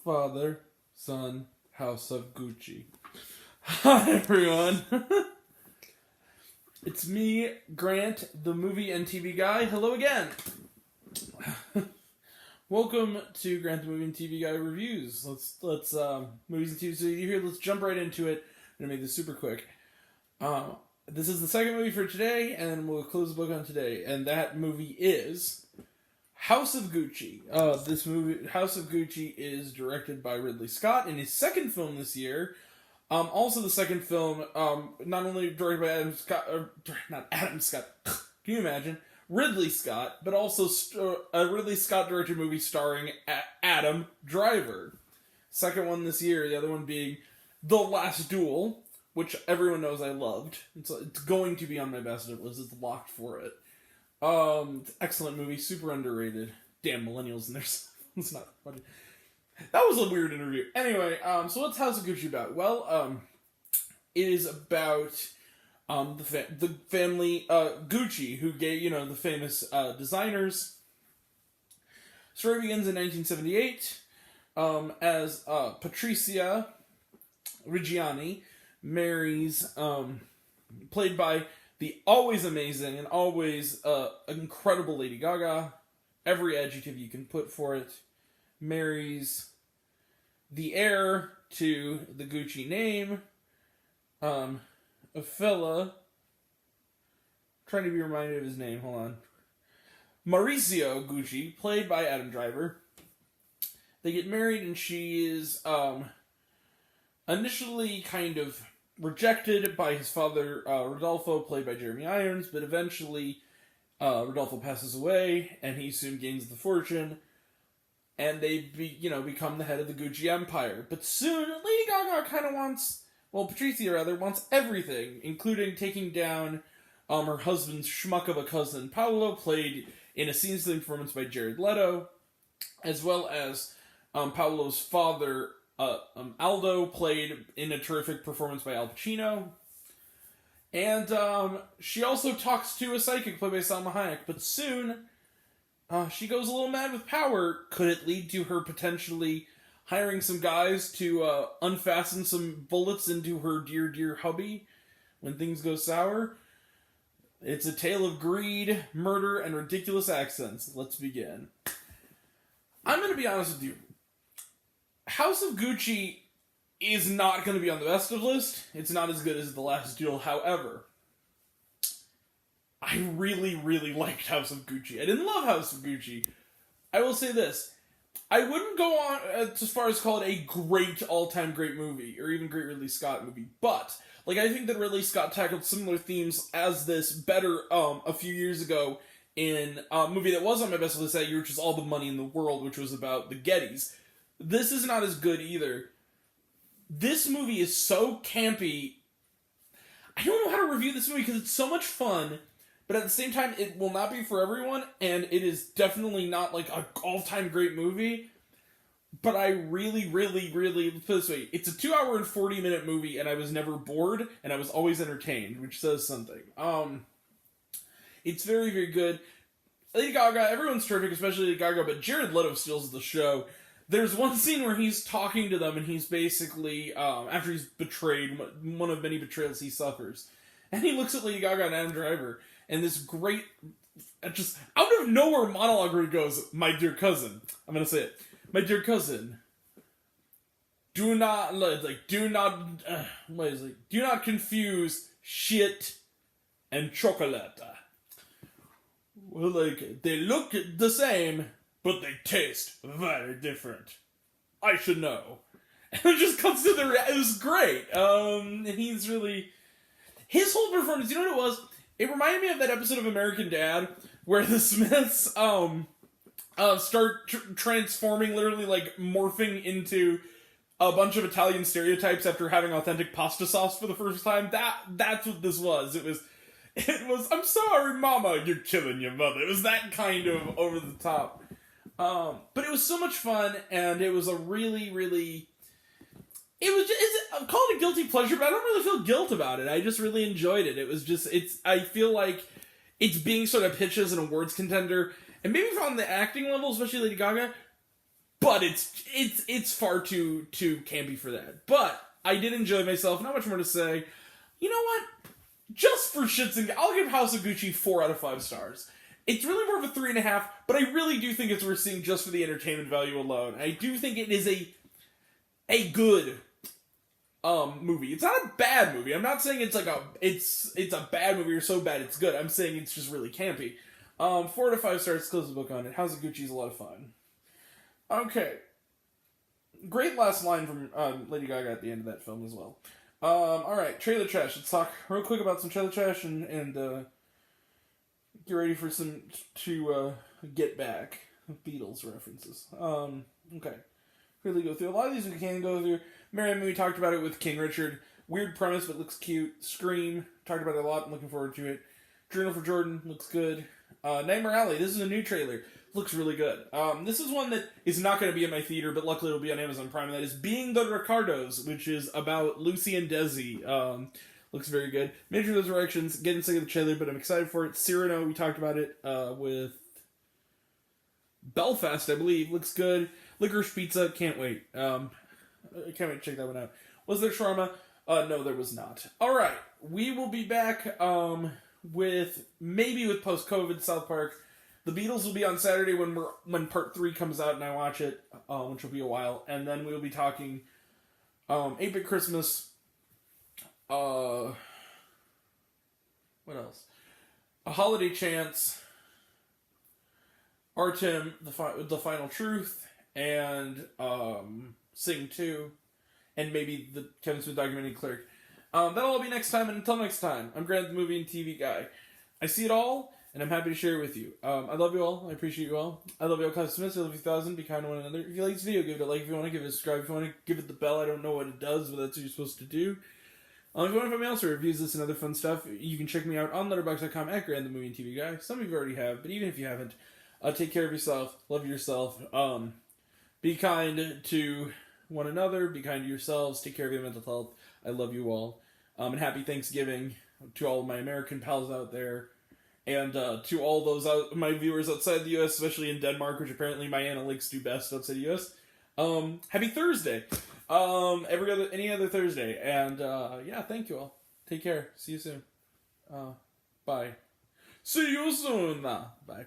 Father, Son, House of Gucci. Hi, everyone. It's me, Grant, the movie and TV guy. Hello again. Welcome to Grant, the movie and TV guy reviews. Let's movies and TV. So you here? Let's jump right into it. I'm gonna make this super quick. This is the second movie for today, and we'll close the book on today. And that movie is House of Gucci. This movie, House of Gucci, is directed by Ridley Scott in his second film this year. Also the second film, not only directed by can you imagine? Ridley Scott, but also a Ridley Scott directed movie starring Adam Driver. Second one this year, the other one being The Last Duel, which everyone knows I loved. It's going to be on my best of list. It's locked for it. Excellent movie, super underrated. Damn millennials in there. It's not funny. That was a weird interview. Anyway, so what's House of Gucci about? Well, it is about the family Gucci, who gave the famous designers. Story begins in 1978 as Patricia Reggiani marries, played by the always amazing and always incredible Lady Gaga. Every adjective you can put for it. Marries the heir to the Gucci name, a fella. Trying to be reminded of his name. Hold on. Mauricio Gucci, played by Adam Driver. They get married, and she is initially kind of rejected by his father, Rodolfo, played by Jeremy Irons, but eventually Rodolfo passes away, and he soon gains the fortune, and they become the head of the Gucci empire. But soon, Lady Gaga kind of Patricia wants everything, including taking down her husband's schmuck of a cousin, Paolo, played in a scene-stealing performance by Jared Leto, as well as Paolo's father, Aldo, played in a terrific performance by Al Pacino. And she also talks to a psychic played by Salma Hayek. But soon, she goes a little mad with power. Could it lead to her potentially hiring some guys to unfasten some bullets into her dear, dear hubby when things go sour? It's a tale of greed, murder, and ridiculous accents. Let's begin. I'm going to be honest with you. House of Gucci is not going to be on the best of list. It's not as good as The Last Duel. However, I really, really liked House of Gucci. I didn't love House of Gucci. I will say this. I wouldn't go on as far as call it a great, all-time great movie, or even great Ridley Scott movie, but I think that Ridley Scott tackled similar themes as this better a few years ago in a movie that was on my best list that year, which was All the Money in the World, which was about the Gettys. This is not as good either. This movie is so campy. I don't know how to review this movie because it's so much fun, but at the same time, it will not be for everyone, and it is definitely not like an all-time great movie. But I really, really, really, put it this way, it's a 2-hour and 40-minute movie, and I was never bored, and I was always entertained, which says something. It's very, very good. Lady Gaga, everyone's terrific, especially Lady Gaga, but Jared Leto steals the show. There's one scene where he's talking to them, and he's basically, after he's betrayed, one of many betrayals he suffers, and he looks at Lady Gaga and Adam Driver, and this great, just out of nowhere monologue where he goes, "My dear cousin," I'm gonna say it, "My dear cousin, do not confuse shit and chocolate. Well, they look the same, but they taste very different. I should know." And it just comes to it was great. And he's really, his whole performance, you know what it was? It reminded me of that episode of American Dad where the Smiths start transforming, literally morphing into a bunch of Italian stereotypes after having authentic pasta sauce for the first time. That's what this was. It was, "I'm sorry, Mama, you're killing your mother." It was that kind of over the top. But it was so much fun, and it was a really, really, I'm calling it guilty pleasure, but I don't really feel guilt about it. I just really enjoyed it. It was just, I feel like it's being sort of pitched as an awards contender, and maybe on the acting level, especially Lady Gaga, but it's far too campy for that. But I did enjoy myself. Not much more to say. You know what? Just for shits and I'll give House of Gucci 4 out of 5 stars. It's really more of a 3.5, but I really do think it's worth seeing just for the entertainment value alone. I do think it is a good movie. It's not a bad movie. I'm not saying it's a bad movie or so bad it's good. I'm saying it's just really campy. 4 out of 5 stars. Close the book on it. House of Gucci is a lot of fun. Okay. Great last line from Lady Gaga at the end of that film as well. Alright, trailer trash. Let's talk real quick about some trailer trash and get ready for some Get Back Beatles references. Okay. Really go through a lot of these we can go through. Marianne, we talked about it with King Richard. Weird premise, but looks cute. Scream, talked about it a lot. I'm looking forward to it. Journal for Jordan, looks good. Nightmare Alley, this is a new trailer. Looks really good. This is one that is not going to be in my theater, but luckily it'll be on Amazon Prime. And that is Being the Ricardos, which is about Lucy and Desi. Looks very good. Major Resurrections, getting sick of the trailer, but I'm excited for it. Cyrano, we talked about it with Belfast, I believe. Looks good. Licorice Pizza, can't wait. I can't wait to check that one out. Was there shawarma? No, there was not. Alright, we will be back with post-COVID South Park. The Beatles will be on Saturday when part 3 comes out and I watch it, which will be a while. And then we'll be talking 8-Bit Christmas. What else? A Holiday Chance. Artem, the Final Truth, and Sing 2, and maybe the Kevin Smith documentary Clerk. That'll all be next time, and until next time, I'm Grant, the movie and TV guy. I see it all, and I'm happy to share it with you. I love you all. I appreciate you all. I love you all, customers. I love you 1,000. Be kind to one another. If you like this video, give it a like. If you want to, give it a subscribe. If you want to, give it the bell. I don't know what it does, but that's what you're supposed to do. If you want to find me else or reviews this and other fun stuff, you can check me out on letterboxd.com at Grant, the movie and TV guy. Some of you already have, but even if you haven't, take care of yourself. Love yourself. Be kind to one another. Be kind to yourselves. Take care of your mental health. I love you all. And happy Thanksgiving to all of my American pals out there. And to all those my viewers outside the U.S., especially in Denmark, which apparently my analytics do best outside the U.S. Happy Thursday. Any other Thursday. And yeah, thank you all. Take care. See you soon. Bye. See you soon. Bye.